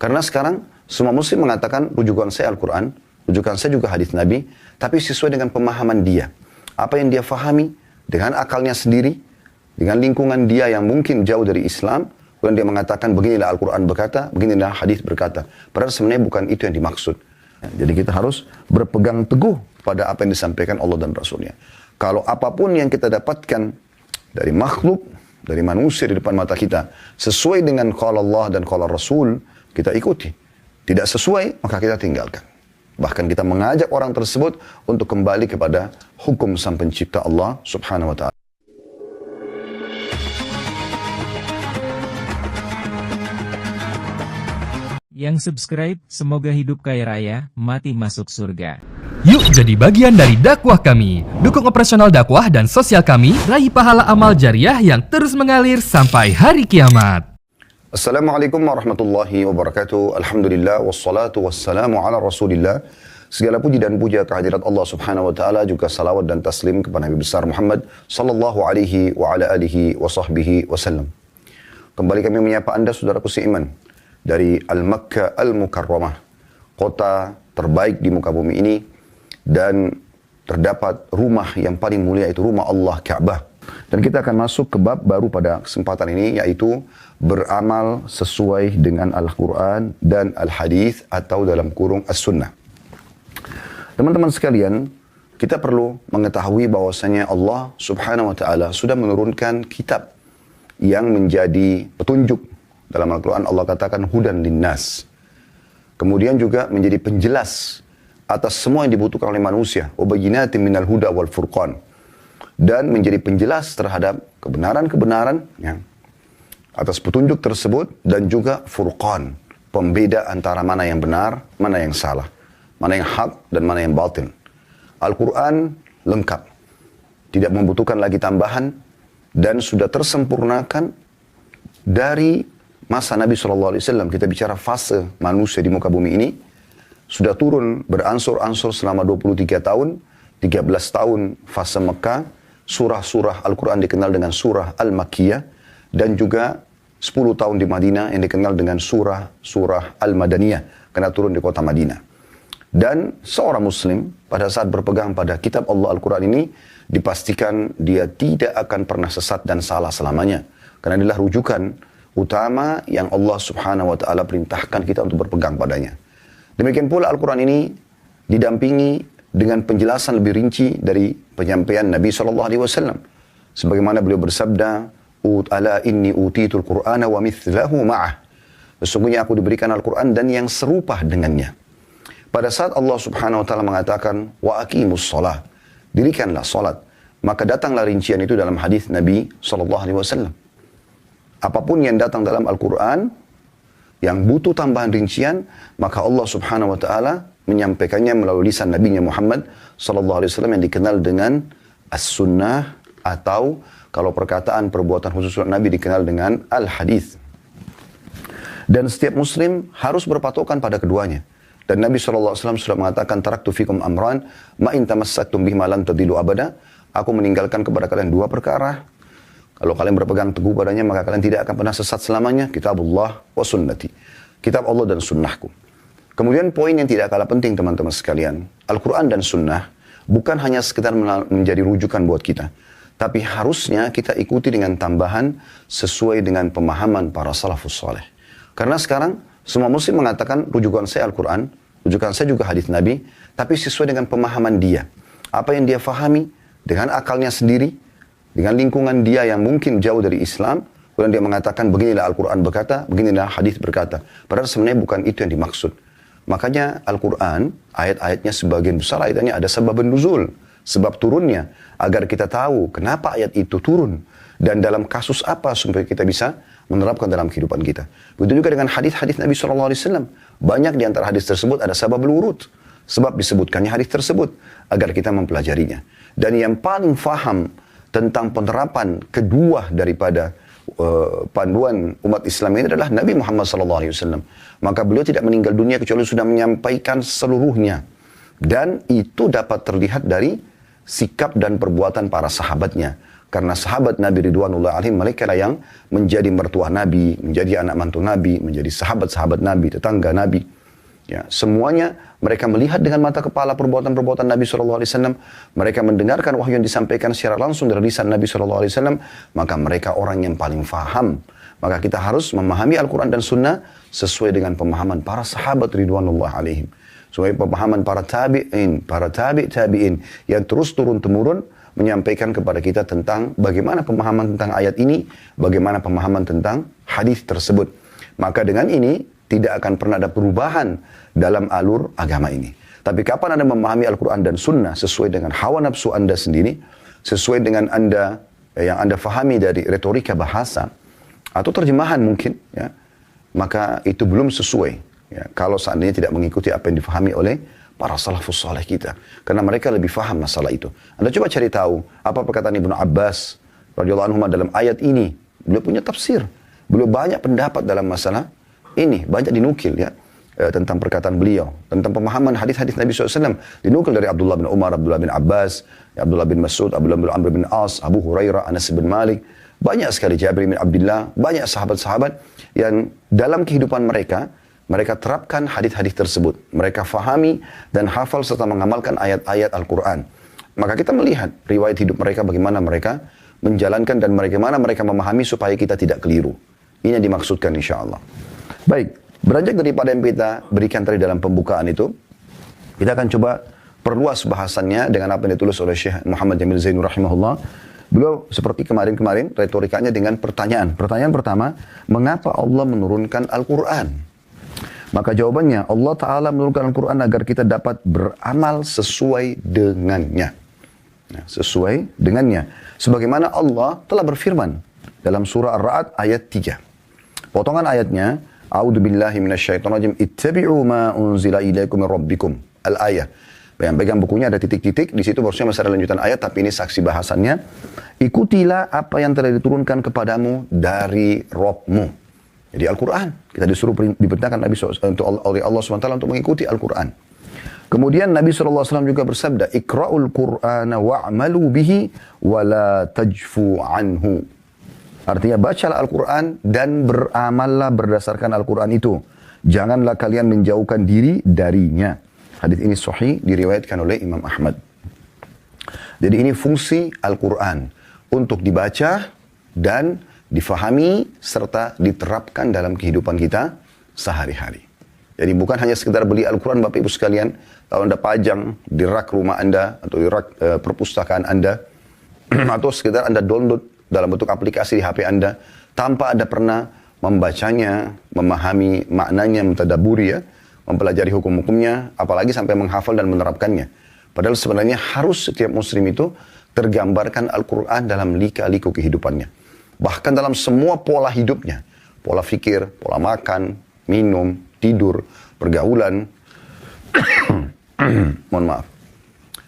Karena sekarang semua muslim mengatakan rujukan saya Al-Quran, rujukan saya juga hadis Nabi, tapi sesuai dengan pemahaman dia. Apa yang dia fahami dengan akalnya sendiri, dengan lingkungan dia yang mungkin jauh dari Islam, kemudian dia mengatakan beginilah Al-Quran berkata, beginilah hadis berkata. Padahal sebenarnya bukan itu yang dimaksud. Jadi kita harus berpegang teguh pada apa yang disampaikan Allah dan Rasulnya. Kalau apapun yang kita dapatkan dari makhluk, dari manusia di depan mata kita, sesuai dengan qala Allah dan qala Rasul, kita ikuti. Tidak sesuai, maka kita tinggalkan. Bahkan kita mengajak orang tersebut untuk kembali kepada hukum sang pencipta Allah subhanahu wa ta'ala. Yang subscribe, semoga hidup kaya raya, mati masuk surga. Yuk jadi bagian dari dakwah kami. Dukung operasional dakwah dan sosial kami, raih pahala amal jariah yang terus mengalir sampai hari kiamat. Assalamualaikum warahmatullahi wabarakatuh. Alhamdulillah, wassalatu wassalamu ala rasulillah. Segala puji dan puja kehadirat Allah subhanahu wa ta'ala, juga salawat dan taslim kepada Nabi besar Muhammad sallallahu alaihi wa ala alihi wa sahbihi wasallam. Kembali kami menyapa anda saudaraku seiman dari Al-Makkah Al-Mukarramah, kota terbaik di muka bumi ini, dan terdapat rumah yang paling mulia, itu rumah Allah, Ka'bah. Dan kita akan masuk ke bab baru pada kesempatan ini, yaitu beramal sesuai dengan Al-Quran dan Al-Hadith, atau dalam kurung As-Sunnah. Teman-teman sekalian, kita perlu mengetahui bahwasanya Allah subhanahu wa ta'ala sudah menurunkan kitab yang menjadi petunjuk. Dalam Al-Quran Allah katakan hudan linnas. Kemudian juga menjadi penjelas atas semua yang dibutuhkan oleh manusia. Wabayyinatin minal huda wal furqan. Dan menjadi penjelas terhadap kebenaran-kebenaran ya, atas petunjuk tersebut, dan juga furqan, pembeda antara mana yang benar, mana yang salah, mana yang hak dan mana yang batil. Al-Quran lengkap, tidak membutuhkan lagi tambahan, dan sudah tersempurnakan dari masa Nabi SAW. Kita bicara fase manusia di muka bumi ini, sudah turun beransur-ansur selama 23 tahun, 13 tahun fase Mekah, surah-surah Al-Quran dikenal dengan surah Al-Makkiyah, dan juga 10 tahun di Madinah yang dikenal dengan surah-surah Al-Madaniyah, karena turun di kota Madinah. Dan seorang muslim pada saat berpegang pada kitab Allah Al-Quran ini, dipastikan dia tidak akan pernah sesat dan salah selamanya. Karena inilah rujukan utama yang Allah subhanahu wa ta'ala perintahkan kita untuk berpegang padanya. Demikian pula Al-Quran ini didampingi dengan penjelasan lebih rinci dari penyampaian Nabi SAW. Sebagaimana beliau bersabda, Ala inni utitul Qur'ana wa mithlahu ma'ah. Sesungguhnya aku diberikan Al-Quran dan yang serupa dengannya. Pada saat Allah subhanahu wa ta'ala mengatakan, wa aqimus sholah, dirikanlah sholat, maka datanglah rincian itu dalam hadis Nabi SAW. Apapun yang datang dalam Al-Quran yang butuh tambahan rincian, maka Allah subhanahu wa ta'ala menyampaikannya melalui lisan Nabi Muhammad sallallahu alaihi wasallam yang dikenal dengan As-Sunnah, atau kalau perkataan perbuatan khusus Nabi dikenal dengan Al-Hadith. Dan setiap muslim harus berpatokan pada keduanya. Dan Nabi sallallahu alaihi wasallam sudah mengatakan, taraktu fikum amran ma in tamassaktum bihima lan tadillu abada. Aku meninggalkan kepada kalian dua perkara, kalau kalian berpegang teguh padanya, maka kalian tidak akan pernah sesat selamanya. Kitabullah wa sunnati. Kitab Allah dan sunnahku. Kemudian poin yang tidak kalah penting teman-teman sekalian. Al-Quran dan sunnah bukan hanya sekedar menjadi rujukan buat kita. Tapi harusnya kita ikuti dengan tambahan sesuai dengan pemahaman para salafus saleh. Karena sekarang semua muslim mengatakan rujukan saya Al-Quran, rujukan saya juga hadis Nabi, tapi sesuai dengan pemahaman dia. Apa yang dia fahami dengan akalnya sendiri, dengan lingkungan dia yang mungkin jauh dari Islam, kemudian dia mengatakan beginilah Al-Quran berkata, beginilah hadis berkata. Padahal sebenarnya bukan itu yang dimaksud. Makanya Al-Quran, ayat-ayatnya sebagian besar ayatnya ada sebab nuzul, sebab turunnya, agar kita tahu kenapa ayat itu turun, dan dalam kasus apa supaya kita bisa menerapkan dalam kehidupan kita. Begitu juga dengan hadis-hadis Nabi SAW. Banyak di antara hadis tersebut ada sebab urut, sebab disebutkannya hadis tersebut, agar kita mempelajarinya. Dan yang paling faham tentang penerapan kedua daripada panduan umat Islam ini adalah Nabi Muhammad SAW. Maka beliau tidak meninggal dunia kecuali sudah menyampaikan seluruhnya. Dan itu dapat terlihat dari sikap dan perbuatan para sahabatnya. Karena sahabat Nabi Ridwanullah alaihim, mereka lah yang menjadi mertua Nabi, menjadi anak mantu Nabi, menjadi sahabat-sahabat Nabi, tetangga Nabi. Ya, semuanya mereka melihat dengan mata kepala perbuatan-perbuatan Nabi SAW. Mereka mendengarkan wahyu yang disampaikan secara langsung dari lisan Nabi SAW. Maka mereka orang yang paling faham. Maka kita harus memahami Al-Quran dan Sunnah sesuai dengan pemahaman para sahabat Ridwanullah alaihim. Sesuai pemahaman para tabi'in, para tabi'in yang terus turun-temurun menyampaikan kepada kita tentang bagaimana pemahaman tentang ayat ini, bagaimana pemahaman tentang hadis tersebut. Maka dengan ini tidak akan pernah ada perubahan dalam alur agama ini. Tapi kapan Anda memahami Al-Quran dan Sunnah sesuai dengan hawa nafsu Anda sendiri, sesuai dengan Anda yang Anda fahami dari retorika bahasa atau terjemahan mungkin, ya, maka itu belum sesuai. Ya, kalau seandainya tidak mengikuti apa yang difahami oleh para salafus saleh kita. Karena mereka lebih faham masalah itu. Anda coba cari tahu apa perkataan Ibnu Abbas radhiyallahu anhu dalam ayat ini. Beliau punya tafsir. Beliau banyak pendapat dalam masalah ini. Banyak dinukil ya. Tentang perkataan beliau. Tentang pemahaman hadis-hadis Nabi SAW. Dinukil dari Abdullah bin Umar, Abdullah bin Abbas, Abdullah bin Mas'ud, Abdullah bin Amr bin As, Abu Hurairah, Anas bin Malik. Banyak sekali Jabir bin Abdullah. Banyak sahabat-sahabat yang dalam kehidupan mereka terapkan hadis-hadis tersebut. Mereka fahami dan hafal serta mengamalkan ayat-ayat Al-Quran. Maka kita melihat riwayat hidup mereka, bagaimana mereka menjalankan dan bagaimana mereka memahami supaya kita tidak keliru. Ini yang dimaksudkan insya Allah. Baik, beranjak daripada yang kita berikan tadi dalam pembukaan itu, kita akan coba perluas bahasannya dengan apa yang ditulis oleh Syekh Muhammad Jamil Zainur rahimahullah. Beliau seperti kemarin-kemarin retorikanya dengan pertanyaan. Pertanyaan pertama, mengapa Allah menurunkan Al-Quran? Maka jawabannya, Allah Ta'ala menurunkan Al-Quran agar kita dapat beramal sesuai dengannya. Nah, sesuai dengannya. Sebagaimana Allah telah berfirman dalam surah Ar-Ra'd ayat 3. Potongan ayatnya, A'udhu billahi minasyaitonirrajim, ittabi'u ma unzila ilaikum min rabbikum. Al-ayah. Pegang bukunya ada titik-titik, di situ harusnya masih ada lanjutan ayat, tapi ini saksi bahasannya. Ikutilah apa yang telah diturunkan kepadamu dari Rabbmu. Jadi Al-Quran, kita disuruh diperintahkan Nabi oleh Allah SWT untuk mengikuti Al-Quran. Kemudian Nabi SAW juga bersabda, Iqra'ul Qur'ana wa'amalu bihi wa la tajfu anhu. Artinya bacalah Al-Quran dan beramallah berdasarkan Al-Quran itu. Janganlah kalian menjauhkan diri darinya. Hadis ini sahih diriwayatkan oleh Imam Ahmad. Jadi ini fungsi Al-Quran untuk dibaca dan difahami serta diterapkan dalam kehidupan kita sehari-hari. Jadi bukan hanya sekedar beli Al-Quran Bapak Ibu sekalian, kalau Anda pajang di rak rumah Anda atau di rak perpustakaan Anda, atau sekedar Anda download dalam bentuk aplikasi di HP Anda, tanpa Anda pernah membacanya, memahami maknanya, mentadaburi ya, mempelajari hukum-hukumnya, apalagi sampai menghafal dan menerapkannya. Padahal sebenarnya harus setiap muslim itu tergambarkan Al-Quran dalam lika-liku kehidupannya. Bahkan dalam semua pola hidupnya. Pola fikir, pola makan, minum, tidur, pergaulan. Mohon maaf.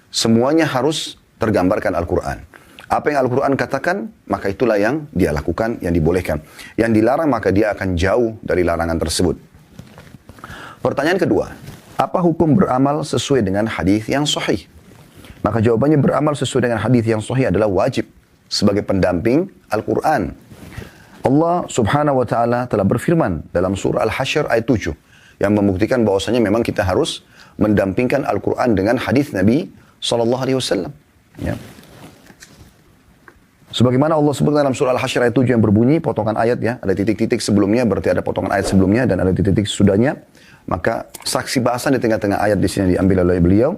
Semuanya harus tergambarkan Al-Quran. Apa yang Al-Quran katakan, maka itulah yang dia lakukan, yang dibolehkan. Yang dilarang, maka dia akan jauh dari larangan tersebut. Pertanyaan kedua, apa hukum beramal sesuai dengan hadis yang sahih? Maka jawabannya beramal sesuai dengan hadis yang sahih adalah wajib sebagai pendamping Al-Quran. Allah Subhanahu wa Ta'ala telah berfirman dalam surah Al-Hasyr ayat 7 yang membuktikan bahwasanya memang kita harus mendampingkan Al-Quran dengan hadis Nabi SAW. Ya. Sebagaimana Allah sebut dalam surah Al-Hasyr ayat 7 yang berbunyi, potongan ayat ya, ada titik-titik sebelumnya, berarti ada potongan ayat sebelumnya dan ada titik-titik sesudahnya. Maka saksi bahasan di tengah-tengah ayat di sini diambil oleh beliau.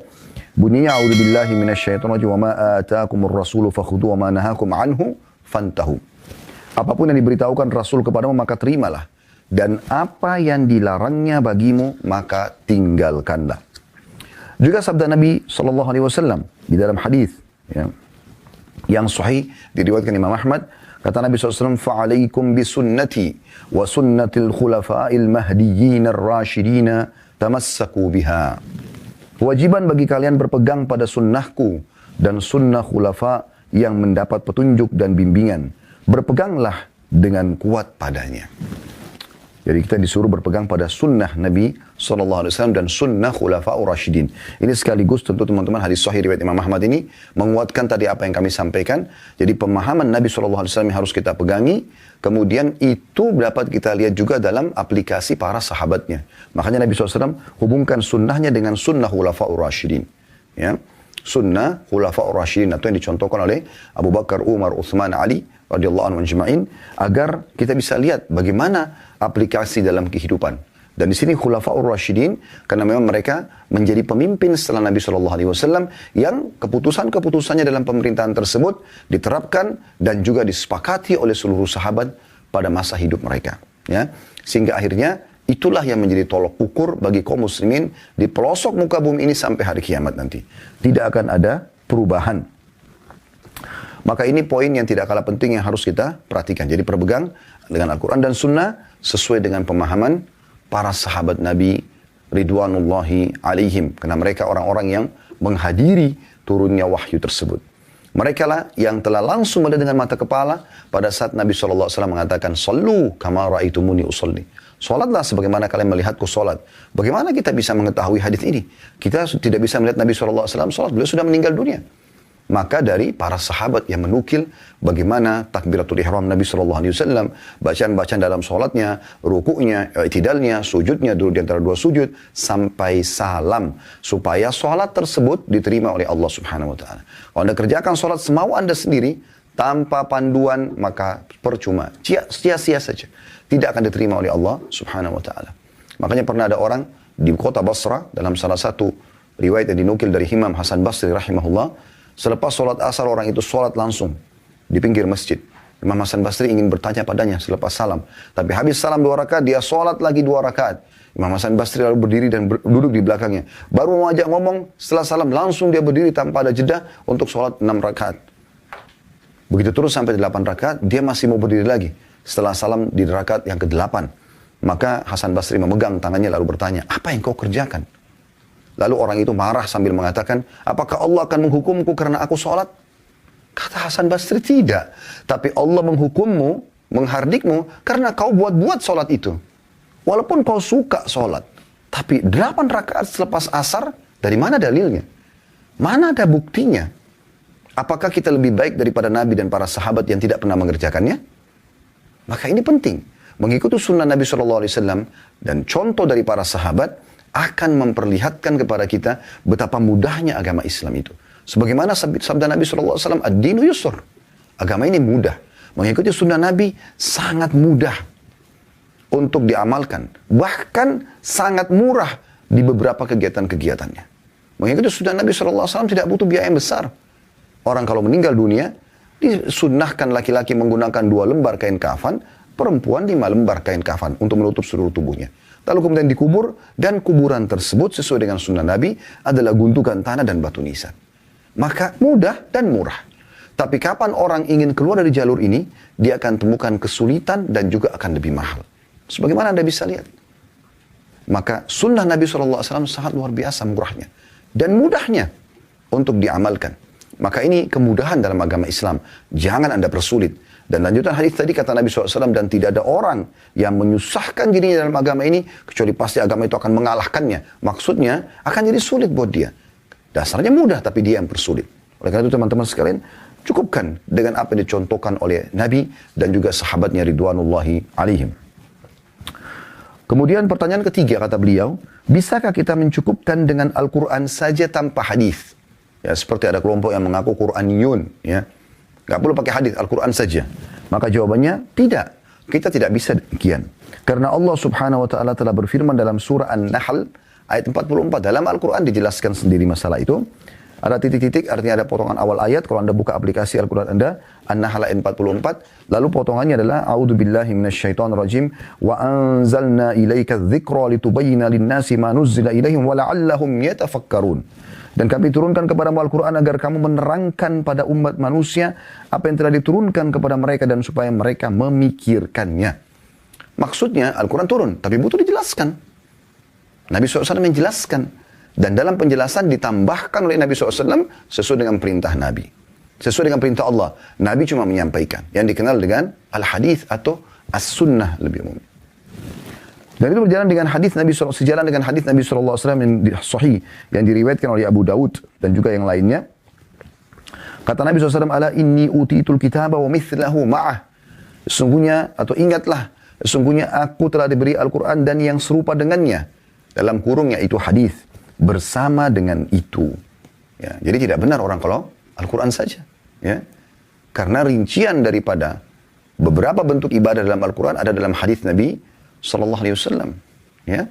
Bunyinya a'udzubillahi minasyaitonirrajim wa ma ataakumur rasulu fakhudhu wa ma nahakum anhu fantahu. Apapun yang diberitahukan Rasul kepadamu maka terimalah, dan apa yang dilarangnya bagimu maka tinggalkanlah. Juga sabda Nabi SAW di dalam hadis ya, yang sahih diriwayatkan Imam Ahmad, kata Nabi SAW, fa'alaikum bisunnati wa sunnatil khulafa'il mahdiyyin ar-rasyidin tamassaku biha. Kewajiban bagi kalian berpegang pada sunnahku dan sunnah khulafa yang mendapat petunjuk dan bimbingan. Berpeganglah dengan kuat padanya. Jadi kita disuruh berpegang pada sunnah Nabi SAW dan sunnah khulafa'ur rasyidin. Ini sekaligus tentu teman-teman hadis sahih riwayat Imam Ahmad ini menguatkan tadi apa yang kami sampaikan. Jadi pemahaman Nabi SAW yang harus kita pegangi. Kemudian itu dapat kita lihat juga dalam aplikasi para sahabatnya. Makanya Nabi SAW hubungkan sunnahnya dengan sunnah khulafa'ur rasyidin. Ya. Sunnah khulafa'ur rasyidin atau yang dicontohkan oleh Abu Bakar, Umar, Uthman, Ali radhiyallahu anhu ajma'in, agar kita bisa lihat bagaimana aplikasi dalam kehidupan. Dan di sini khulafa'ur rasyidin karena memang mereka menjadi pemimpin setelah Nabi SAW yang keputusan-keputusannya dalam pemerintahan tersebut diterapkan dan juga disepakati oleh seluruh sahabat pada masa hidup mereka. Ya. Sehingga akhirnya itulah yang menjadi tolok ukur bagi kaum muslimin di pelosok muka bumi ini sampai hari kiamat nanti. Tidak akan ada perubahan. Maka ini poin yang tidak kalah penting yang harus kita perhatikan. Jadi berpegang dengan Al-Quran dan Sunnah sesuai dengan pemahaman para sahabat Nabi Ridwanullahi alaihim. Karena mereka orang-orang yang menghadiri turunnya wahyu tersebut. Mereka lah yang telah langsung melihat dengan mata kepala pada saat Nabi SAW mengatakan, Sallu kama ra'aitumuni usalli. Salatlah sebagaimana kalian melihatku salat. Bagaimana kita bisa mengetahui hadis ini? Kita tidak bisa melihat Nabi SAW salat, beliau sudah meninggal dunia. Maka dari para sahabat yang menukil bagaimana takbiratul ihram Nabi SAW, bacaan-bacaan dalam sholatnya, rukuknya, i'tidalnya, sujudnya, duduk di antara dua sujud, sampai salam. Supaya sholat tersebut diterima oleh Allah Subhanahu Wa Taala. Kalau Anda kerjakan sholat semau Anda sendiri, tanpa panduan, maka percuma. Sia-sia saja. Tidak akan diterima oleh Allah Subhanahu Wa Taala. Makanya pernah ada orang di kota Basra, dalam salah satu riwayat yang dinukil dari Imam Hasan Basri rahimahullah, selepas sholat asar orang itu sholat langsung di pinggir masjid. Imam Hasan Basri ingin bertanya padanya selepas salam. Tapi habis salam 2 rakaat, dia sholat lagi 2 rakaat. Imam Hasan Basri lalu berdiri dan duduk di belakangnya. Baru mau ajak ngomong, setelah salam langsung dia berdiri tanpa ada jeda untuk sholat 6 rakaat. Begitu terus sampai 8 rakaat, dia masih mau berdiri lagi. Setelah salam di rakaat yang ke-8. Maka Hasan Basri memegang tangannya lalu bertanya, apa yang kau kerjakan? Lalu orang itu marah sambil mengatakan, apakah Allah akan menghukumku karena aku sholat? Kata Hasan Basri, tidak. Tapi Allah menghukummu, menghardikmu, karena kau buat-buat sholat itu. Walaupun kau suka sholat. Tapi 8 rakaat selepas asar, dari mana dalilnya? Mana ada buktinya? Apakah kita lebih baik daripada Nabi dan para sahabat yang tidak pernah mengerjakannya? Maka ini penting. Mengikuti sunnah Nabi SAW dan contoh dari para sahabat, akan memperlihatkan kepada kita betapa mudahnya agama Islam itu. Sebagaimana sabda Nabi SAW, ad-dinu yusr. Agama ini mudah. Mengikuti sunnah Nabi sangat mudah untuk diamalkan. Bahkan sangat murah di beberapa kegiatan-kegiatannya. Mengikuti sunnah Nabi SAW tidak butuh biaya yang besar. Orang kalau meninggal dunia, disunnahkan laki-laki menggunakan 2 lembar kain kafan, perempuan 5 lembar kain kafan untuk menutup seluruh tubuhnya. Lalu kemudian dikubur, dan kuburan tersebut sesuai dengan sunnah Nabi adalah gundukan tanah dan batu nisan. Maka mudah dan murah. Tapi kapan orang ingin keluar dari jalur ini, dia akan temukan kesulitan dan juga akan lebih mahal. Sebagaimana Anda bisa lihat. Maka sunnah Nabi SAW sangat luar biasa murahnya. Dan mudahnya untuk diamalkan. Maka ini kemudahan dalam agama Islam. Jangan Anda persulit. Dan lanjutan hadis tadi kata Nabi SAW, dan tidak ada orang yang menyusahkan dirinya dalam agama ini, kecuali pasti agama itu akan mengalahkannya. Maksudnya akan jadi sulit buat dia. Dasarnya mudah, tapi dia yang persulit. Oleh karena itu teman-teman sekalian, cukupkan dengan apa yang dicontohkan oleh Nabi dan juga sahabatnya Ridwanullahi alaihim. Kemudian pertanyaan ketiga kata beliau, bisakah kita mencukupkan dengan Al-Quran saja tanpa hadis? Ya, seperti ada kelompok yang mengaku Quraniyun, ya. Gak perlu pakai hadis, Al-Quran saja. Maka jawabannya, tidak. Kita tidak bisa demikian. Karena Allah Subhanahu Wa Taala telah berfirman dalam surah An-Nahl ayat 44. Dalam Al-Quran dijelaskan sendiri masalah itu. Ada titik-titik, artinya ada potongan awal ayat. Kalau Anda buka aplikasi Al-Quran Anda, An-Nahl ayat 44. Lalu potongannya adalah, A'udzubillahi minasyaitonirrajim. Wa anzalna ilaika dzikra litubayyina linnasi ma nuzzila ilaihim wa la'allahum yatafakkarun. Dan kami turunkan kepadamu Al-Quran agar kamu menerangkan pada umat manusia apa yang telah diturunkan kepada mereka dan supaya mereka memikirkannya. Maksudnya Al-Quran turun, tapi butuh dijelaskan. Nabi SAW menjelaskan. Dan dalam penjelasan ditambahkan oleh Nabi SAW sesuai dengan perintah Nabi. Sesuai dengan perintah Allah. Nabi cuma menyampaikan. Yang dikenal dengan Al-Hadith atau As-Sunnah lebih umum. Dan itu berjalan dengan hadis Nabi sejalan dengan hadis Nabi SAW yang sahih yang diriwayatkan oleh Abu Daud dan juga yang lainnya. Kata Nabi SAW, ala inni utitul kitaba wa mithlahu ma'ah. Sesungguhnya atau ingatlah, sesungguhnya aku telah diberi Al-Quran dan yang serupa dengannya. Dalam kurung yaitu hadis bersama dengan itu. Ya, jadi tidak benar orang kalau Al-Quran saja. Ya, karena rincian daripada beberapa bentuk ibadah dalam Al-Quran ada dalam hadis Nabi Sallallahu Alaihi Wasallam. Ya,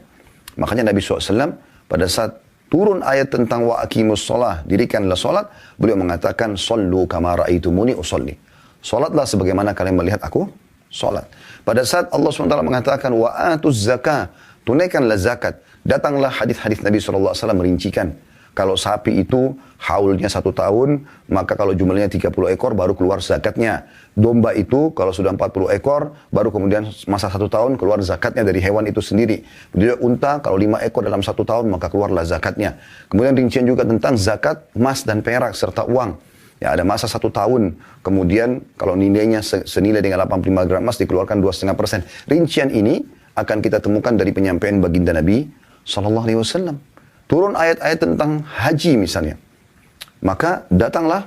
makanya Nabi SAW pada saat turun ayat tentang wa aqimus shalah, dirikanlah salat, beliau mengatakan sallu kama ra'aitumuni usolli. Salatlah sebagaimana kalian melihat aku salat. Pada saat Allah SWT mengatakan wa atuz zakah, tunaikanlah zakat, datanglah hadis-hadis Nabi SAW merincikan. Kalau sapi itu haulnya 1 tahun, maka kalau jumlahnya 30 ekor baru keluar zakatnya. Domba itu kalau sudah 40 ekor, baru kemudian masa 1 tahun keluar zakatnya dari hewan itu sendiri. Begitu unta, kalau 5 ekor dalam 1 tahun, maka keluarlah zakatnya. Kemudian rincian juga tentang zakat emas dan perak serta uang. Ya, ada masa 1 tahun, kemudian kalau nilainya senilai dengan 85 gram emas dikeluarkan 2,5%. Rincian ini akan kita temukan dari penyampaian baginda Nabi Sallallahu Alaihi Wasallam. Turun ayat-ayat tentang haji misalnya. Maka datanglah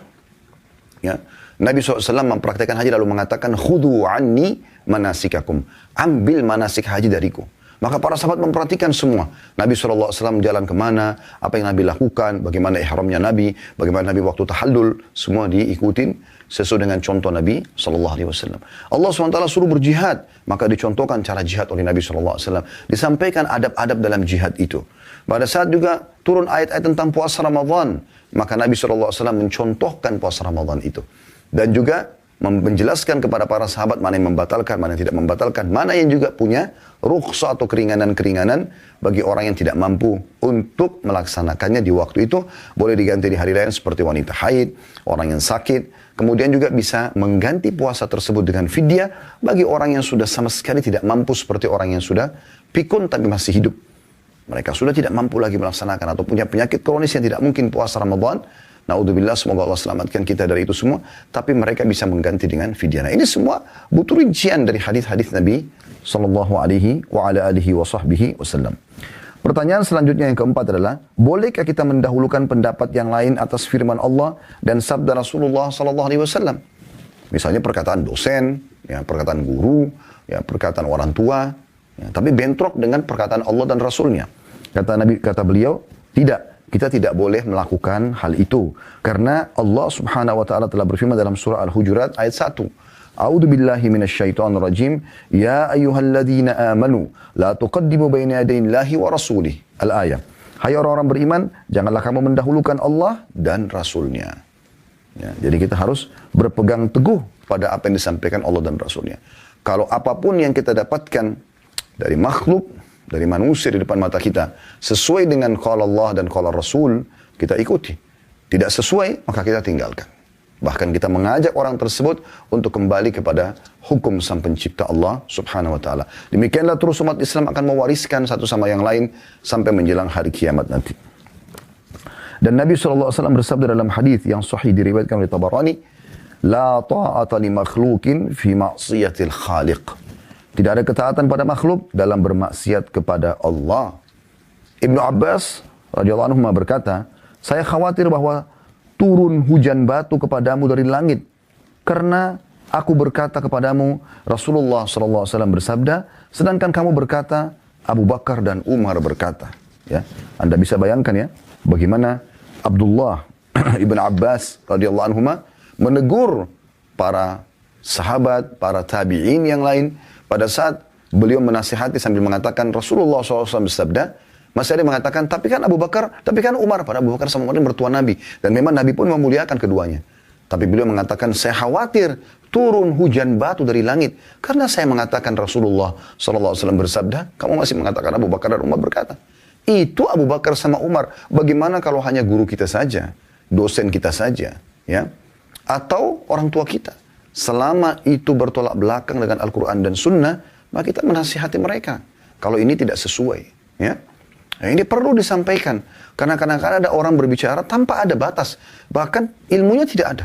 ya, Nabi SAW mempraktikkan haji lalu mengatakan khudu anni manasikakum. Ambil manasik haji dariku. Maka para sahabat memperhatikan semua. Nabi SAW jalan kemana, apa yang Nabi lakukan, bagaimana ihramnya Nabi, bagaimana Nabi waktu tahallul, semua diikutin sesuai dengan contoh Nabi SAW. Allah SWT suruh berjihad, maka dicontohkan cara jihad oleh Nabi SAW. Disampaikan adab-adab dalam jihad itu. Pada saat juga turun ayat-ayat tentang puasa Ramadan, maka Nabi SAW mencontohkan puasa Ramadan itu. Dan juga menjelaskan kepada para sahabat mana yang membatalkan, mana yang tidak membatalkan, mana yang juga punya rukhsah atau keringanan-keringanan bagi orang yang tidak mampu untuk melaksanakannya di waktu itu. Boleh diganti di hari lain seperti wanita haid, orang yang sakit. Kemudian juga bisa mengganti puasa tersebut dengan fidyah bagi orang yang sudah sama sekali tidak mampu seperti orang yang sudah pikun tapi masih hidup. Mereka sudah tidak mampu lagi melaksanakan atau punya penyakit kronis yang tidak mungkin puasa Ramadan. Naudzubillah, semoga Allah selamatkan kita dari itu semua. Tapi mereka bisa mengganti dengan fidyah. Nah, ini semua butuh rincian dari hadis-hadis Nabi Sallallahu Alaihi Wasallam. Pertanyaan selanjutnya yang keempat adalah, bolehkah kita mendahulukan pendapat yang lain atas firman Allah dan sabda Rasulullah Sallallahu Alaihi Wasallam? Misalnya perkataan dosen, ya, perkataan guru, ya, perkataan orang tua, ya, tapi bentrok dengan perkataan Allah dan Rasulnya. Kata beliau, tidak. Kita tidak boleh melakukan hal itu. Karena Allah subhanahu wa ta'ala telah berfirman dalam surah Al-Hujurat ayat 1. A'udhu billahi minasyaitonir rajim. Ya ayyuhalladzina amanu. La tuqaddimu baina yadayillahi wa rasulih. Al-ayah. Hai orang-orang beriman, janganlah kamu mendahulukan Allah dan Rasulnya. Ya, jadi kita harus berpegang teguh pada apa yang disampaikan Allah dan Rasulnya. Kalau apapun yang kita dapatkan dari makhluk, dari manusia di depan mata kita, sesuai dengan qala Allah dan qala Rasul, kita ikuti. Tidak sesuai, maka kita tinggalkan. Bahkan kita mengajak orang tersebut untuk kembali kepada hukum sang pencipta Allah subhanahu wa ta'ala. Demikianlah terus umat Islam akan mewariskan satu sama yang lain sampai menjelang hari kiamat nanti. Dan Nabi SAW bersabda dalam hadis yang sahih diriwayatkan oleh Tabarani, La ta'ata li makhlukin fi ma'siyatil khaliq. Tidak ada ketaatan pada makhluk dalam bermaksiat kepada Allah. Ibnu Abbas radhiyallahu anhu berkata, saya khawatir bahwa turun hujan batu kepadamu dari langit. Karena aku berkata kepadamu, Rasulullah SAW bersabda, sedangkan kamu berkata, Abu Bakar dan Umar berkata. Ya, Anda bisa bayangkan ya, bagaimana Abdullah ibn Abbas radhiyallahu anhu menegur para sahabat, para tabi'in yang lain. Pada saat beliau menasihati sambil mengatakan Rasulullah SAW bersabda, masih ada yang mengatakan, tapi kan Abu Bakar, tapi kan Umar. Pada Abu Bakar sama Umar mertua Nabi. Dan memang Nabi pun memuliakan keduanya. Tapi beliau mengatakan, saya khawatir turun hujan batu dari langit. Karena saya mengatakan Rasulullah SAW bersabda, kamu masih mengatakan Abu Bakar dan Umar berkata. Itu Abu Bakar sama Umar. Bagaimana kalau hanya guru kita saja, dosen kita saja, ya, atau orang tua kita? Selama itu bertolak belakang dengan Al-Quran dan Sunnah, maka kita menasihati mereka. Kalau ini tidak sesuai. Ya? Nah, ini perlu disampaikan. Karena kadang-kadang ada orang berbicara tanpa ada batas. Bahkan ilmunya tidak ada.